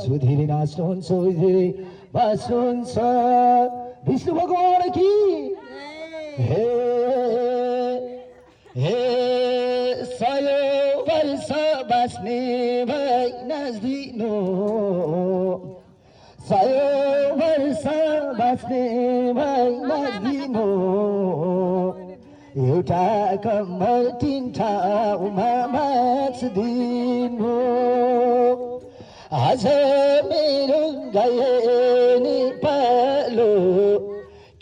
सुधीर नाच्नुहुन्छ धेरै बाँच्नुहुन्छ विष्णु भगवान कि हे हे 100 वर्ष बाँच्ने भई नाच्दिनु 100 वर्ष बाँच्ने भई नाच्दिनु एउटा कम्मर 3 ठाउँमा नाच्दिनु आज मेरो गए पालो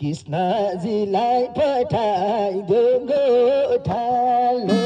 कृष्णजीलाई पठाइदो गोठालो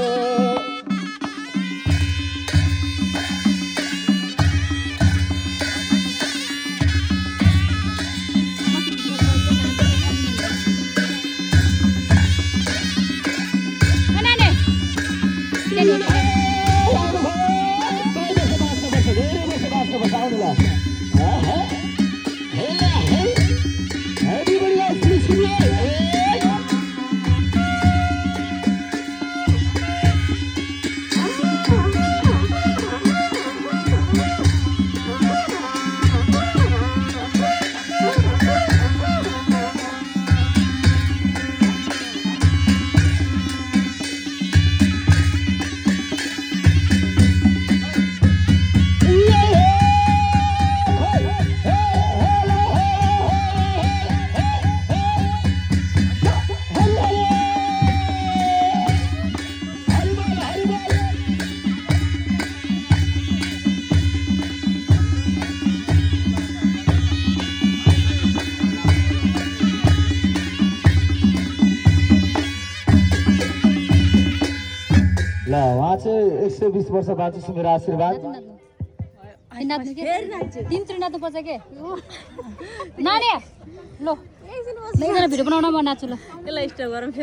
ल उहाँ चाहिँ 120 वर्ष बाँचोस् मेरो आशीर्वाद तिनचोटि नाच्नु पर्छ के नानी ल एकजना भिडियो बनाउन म नाच्छु ल यसलाई स्टप गरौँ फेरि